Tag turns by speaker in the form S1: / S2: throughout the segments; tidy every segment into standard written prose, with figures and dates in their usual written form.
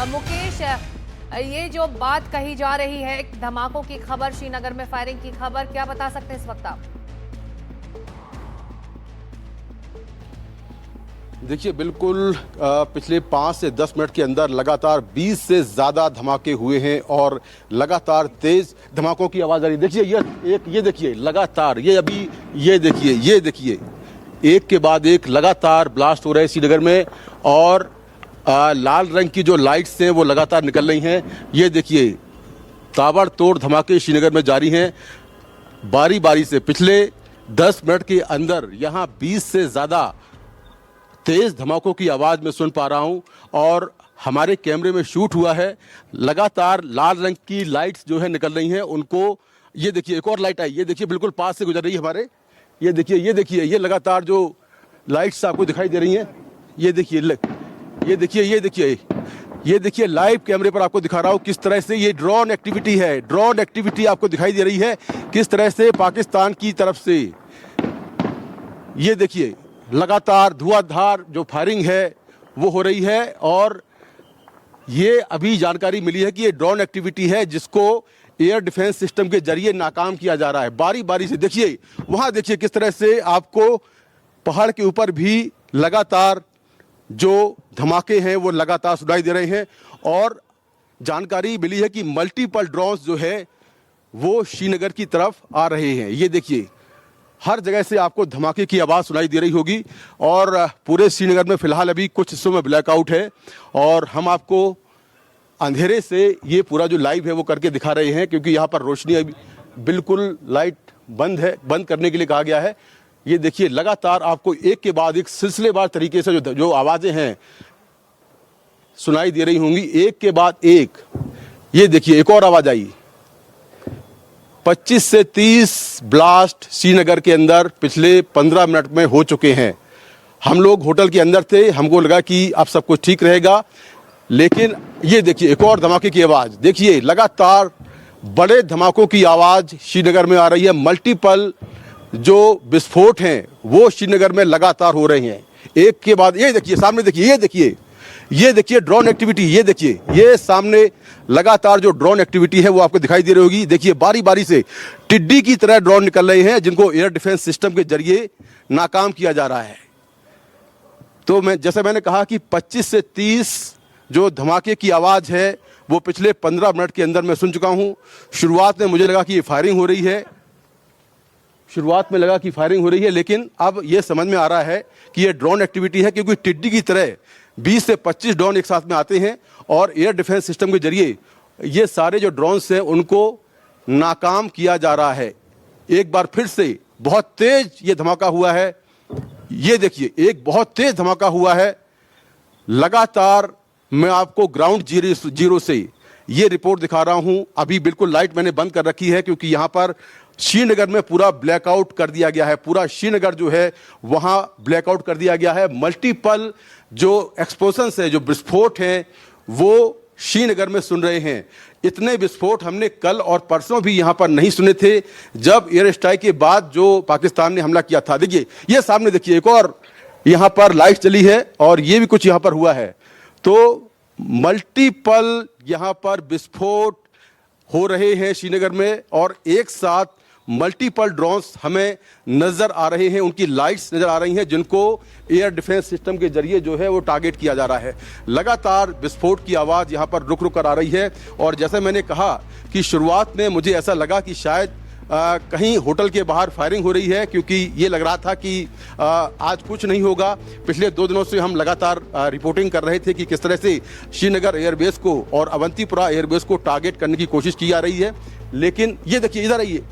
S1: मुकेश, ये जो बात कही जा रही है धमाकों की खबर, श्रीनगर में फायरिंग की खबर, क्या बता सकते हैं इस वक्त आप?
S2: देखिए, बिल्कुल पिछले 5 से 10 मिनट के अंदर लगातार 20 से ज़्यादा धमाके हुए हैं और लगातार तेज धमाकों की आवाज़ आ रही है। देखिए ये देखिए लगातार ये देखिए एक के बाद एक लगातार ब्लास्ट हो रहे हैं श्रीनगर में और लाल रंग की जो लाइट्स हैं वो लगातार निकल रही हैं। ये देखिए ताबड़तोड़ धमाके श्रीनगर में जारी हैं। बारी बारी से पिछले 10 मिनट के अंदर यहाँ 20 से ज़्यादा तेज धमाकों की आवाज़ में सुन पा रहा हूं और हमारे कैमरे में शूट हुआ है। लगातार लाल रंग की लाइट्स जो है निकल रही हैं उनको, ये देखिए एक और लाइट आई, ये देखिए बिल्कुल पास से गुजर रही है हमारे। ये देखिए ये लगातार जो लाइट्स आपको दिखाई दे रही हैं, ये देखिए लाइव कैमरे पर आपको दिखा रहा हूँ किस तरह से ये ड्रोन एक्टिविटी है। ड्रोन एक्टिविटी आपको दिखाई दे रही है किस तरह से पाकिस्तान की तरफ से। ये देखिए लगातार धुआंधार जो फायरिंग है वो हो रही है और ये अभी जानकारी मिली है कि ये ड्रोन एक्टिविटी है जिसको एयर डिफेंस सिस्टम के जरिए नाकाम किया जा रहा है। बारी बारी से देखिए, वहाँ देखिए किस तरह से आपको पहाड़ के ऊपर भी लगातार जो धमाके हैं वो लगातार सुनाई दे रहे हैं और जानकारी मिली है कि मल्टीपल ड्रोन्स जो है वो श्रीनगर की तरफ आ रहे हैं। ये देखिए हर जगह से आपको धमाके की आवाज़ सुनाई दे रही होगी और पूरे श्रीनगर में फिलहाल अभी कुछ हिस्सों में ब्लैकआउट है और हम आपको अंधेरे से ये पूरा जो लाइव है वो करके दिखा रहे हैं क्योंकि यहाँ पर रोशनी अभी बिल्कुल लाइट बंद है, बंद करने के लिए कहा गया है। ये देखिए लगातार आपको एक के बाद एक सिलसिलेवार तरीके से जो आवाज़ें हैं सुनाई दे रही होंगी, एक के बाद एक। ये देखिए एक और आवाज़ आई। 25 से 30 ब्लास्ट श्रीनगर के अंदर पिछले 15 मिनट में हो चुके हैं। हम लोग होटल के अंदर थे, हमको लगा कि अब सब कुछ ठीक रहेगा, लेकिन ये देखिए एक और धमाके की आवाज़। देखिए लगातार बड़े धमाकों की आवाज़ श्रीनगर में आ रही है। मल्टीपल जो विस्फोट हैं वो श्रीनगर में लगातार हो रहे हैं एक के बाद। ये देखिए सामने देखिए, ये देखिए ड्रोन एक्टिविटी। ये देखिए ये सामने लगातार जो ड्रोन एक्टिविटी है वो आपको दिखाई दे रही होगी। देखिए बारी बारी से टिड्डी की तरह ड्रोन निकल रहे हैं जिनको एयर डिफेंस सिस्टम के जरिए नाकाम किया जा रहा है। तो जैसे मैंने कहा कि 25 से 30 जो धमाके की आवाज़ है वो पिछले 15 मिनट के अंदर मैं सुन चुका हूँ। शुरुआत में मुझे लगा कि ये फायरिंग हो रही है, लेकिन अब ये समझ में आ रहा है कि ये ड्रोन एक्टिविटी है क्योंकि टिड्डी की तरह 20 से 25 ड्रोन एक साथ में आते हैं और एयर डिफेंस सिस्टम के जरिए ये सारे जो ड्रोन्स हैं उनको नाकाम किया जा रहा है। एक बार फिर से बहुत तेज ये धमाका हुआ है। ये देखिए एक बहुत तेज धमाका हुआ है। लगातार मैं आपको ग्राउंड जीरो से ये रिपोर्ट दिखा रहा हूं। अभी बिल्कुल लाइट मैंने बंद कर रखी है क्योंकि यहाँ पर श्रीनगर में पूरा ब्लैकआउट कर दिया गया है। पूरा श्रीनगर जो है वहाँ ब्लैकआउट कर दिया गया है। मल्टीपल जो एक्सप्लोजन्स है, जो विस्फोट हैं वो श्रीनगर में सुन रहे हैं। इतने विस्फोट हमने कल और परसों भी यहाँ पर नहीं सुने थे जब एयर स्ट्राइक के बाद जो पाकिस्तान ने हमला किया था। देखिए ये सामने देखिए एक और यहाँ पर लाइट चली है और ये भी कुछ यहाँ पर हुआ है। तो मल्टीपल यहाँ पर विस्फोट हो रहे हैं श्रीनगर में और एक साथ मल्टीपल ड्रोन्स हमें नज़र आ रहे हैं, उनकी लाइट्स नज़र आ रही हैं जिनको एयर डिफेंस सिस्टम के जरिए जो है वो टारगेट किया जा रहा है। लगातार विस्फोट की आवाज़ यहाँ पर रुक रुक कर आ रही है और जैसे मैंने कहा कि शुरुआत में मुझे ऐसा लगा कि शायद कहीं होटल के बाहर फायरिंग हो रही है क्योंकि ये लग रहा था कि आज कुछ नहीं होगा। पिछले 2 दिनों से हम लगातार रिपोर्टिंग कर रहे थे कि किस तरह से श्रीनगर एयरबेस को और अवंतीपुरा एयरबेस को टारगेट करने की कोशिश की जा रही है। लेकिन ये देखिए इधर आइए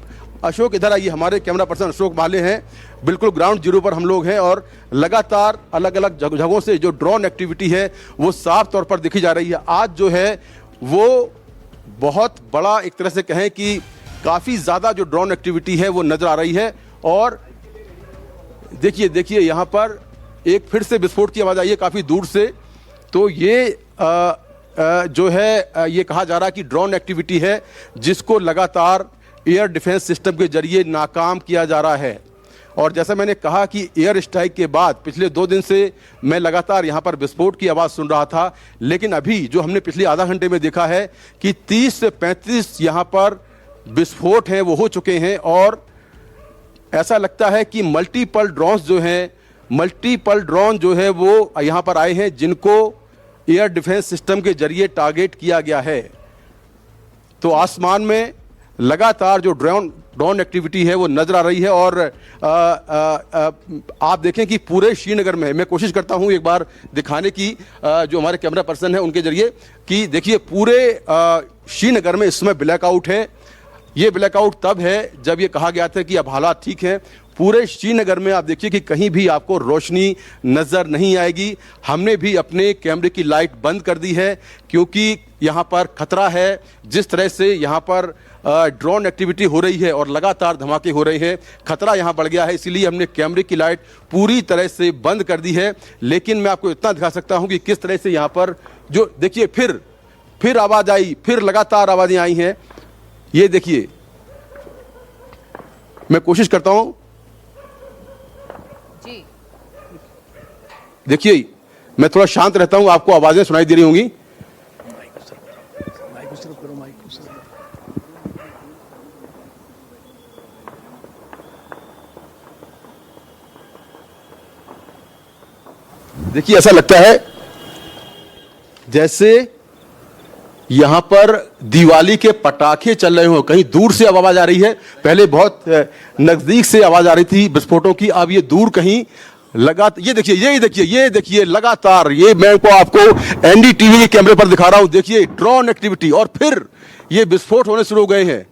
S2: अशोक, इधर आइए, हमारे कैमरा पर्सन अशोक माले हैं। बिल्कुल ग्राउंड जीरो पर हम लोग हैं और लगातार अलग अलग जगहों से जो ड्रोन एक्टिविटी है वो साफ तौर पर देखी जा रही है। आज जो है वो बहुत बड़ा, एक तरह से कहें कि काफ़ी ज़्यादा जो ड्रोन एक्टिविटी है वो नज़र आ रही है। और देखिए यहाँ पर एक फिर से विस्फोट की आवाज़ आई है काफ़ी दूर से। तो ये जो है ये कहा जा रहा है कि ड्रोन एक्टिविटी है जिसको लगातार एयर डिफेंस सिस्टम के जरिए नाकाम किया जा रहा है। और जैसा मैंने कहा कि एयर स्ट्राइक के बाद पिछले 2 दिन से मैं लगातार यहाँ पर विस्फोट की आवाज़ सुन रहा था, लेकिन अभी जो हमने पिछले आधा घंटे में देखा है कि 30 से 35 यहाँ पर विस्फोट हैं वो हो चुके हैं। और ऐसा लगता है कि मल्टीपल ड्रोन जो है वो यहाँ पर आए हैं, जिनको एयर डिफेंस सिस्टम के जरिए टारगेट किया गया है। तो आसमान में लगातार जो ड्रोन एक्टिविटी है वो नजर आ रही है। और आप देखें कि पूरे श्रीनगर में, मैं कोशिश करता हूं एक बार दिखाने की जो हमारे कैमरा पर्सन है उनके जरिए, कि देखिए पूरे श्रीनगर में इस समय ब्लैकआउट है। ये ब्लैकआउट तब है जब ये कहा गया था कि अब हालात ठीक हैं। पूरे श्रीनगर में आप देखिए कि कहीं भी आपको रोशनी नज़र नहीं आएगी। हमने भी अपने कैमरे की लाइट बंद कर दी है क्योंकि यहाँ पर खतरा है। जिस तरह से यहाँ पर ड्रोन एक्टिविटी हो रही है और लगातार धमाके हो रहे हैं, खतरा यहाँ बढ़ गया है, इसीलिए हमने कैमरे की लाइट पूरी तरह से बंद कर दी है। लेकिन मैं आपको इतना दिखा सकता हूँ कि किस तरह से यहाँ पर जो देखिए फिर आवाज़ आई, फिर लगातार आवाज़ें आई हैं। ये देखिए, मैं कोशिश करता हूं,
S1: जी
S2: देखिए मैं थोड़ा शांत रहता हूं, आपको आवाजें सुनाई दे रही होंगी। देखिए ऐसा लगता है जैसे यहां पर दिवाली के पटाखे चल रहे हो। कहीं दूर से अब आवाज आ रही है, पहले बहुत नजदीक से आवाज आ रही थी विस्फोटों की, अब ये दूर कहीं ये देखिए लगातार, ये मैं को आपको एनडीटीवी के कैमरे पर दिखा रहा हूं। देखिए ड्रोन एक्टिविटी, और फिर ये विस्फोट होने शुरू हो गए हैं।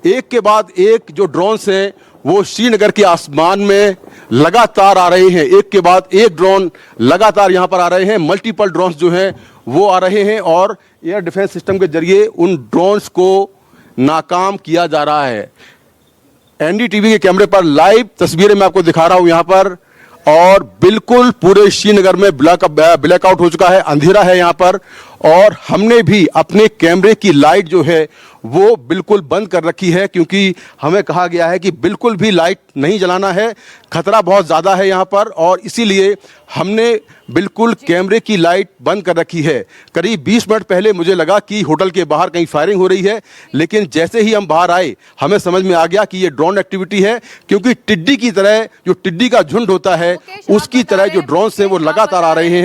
S2: एक के बाद एक जो ड्रोन्स हैं वो श्रीनगर के आसमान में लगातार आ रहे हैं। एक के बाद एक ड्रोन लगातार यहां पर आ रहे हैं। मल्टीपल ड्रोन्स जो हैं वो आ रहे हैं और एयर डिफेंस सिस्टम के जरिए उन ड्रोन्स को नाकाम किया जा रहा है। एनडीटीवी के कैमरे पर लाइव तस्वीरें मैं आपको दिखा रहा हूं यहां पर, और बिल्कुल पूरे श्रीनगर में ब्लैकआउट हो चुका है, अंधेरा है यहां पर। और हमने भी अपने कैमरे की लाइट जो है वो बिल्कुल बंद कर रखी है क्योंकि हमें कहा गया है कि बिल्कुल भी लाइट नहीं जलाना है, खतरा बहुत ज़्यादा है यहाँ पर। और इसीलिए हमने बिल्कुल कैमरे की लाइट बंद कर रखी है। करीब 20 मिनट पहले मुझे लगा कि होटल के बाहर कहीं फायरिंग हो रही है, लेकिन जैसे ही हम बाहर आए हमें समझ में आ गया कि ये ड्रोन एक्टिविटी है, क्योंकि टिड्डी की तरह, जो टिड्डी का झुंड होता है उसकी तरह जो ड्रोन हैं वो लगातार आ रहे हैं।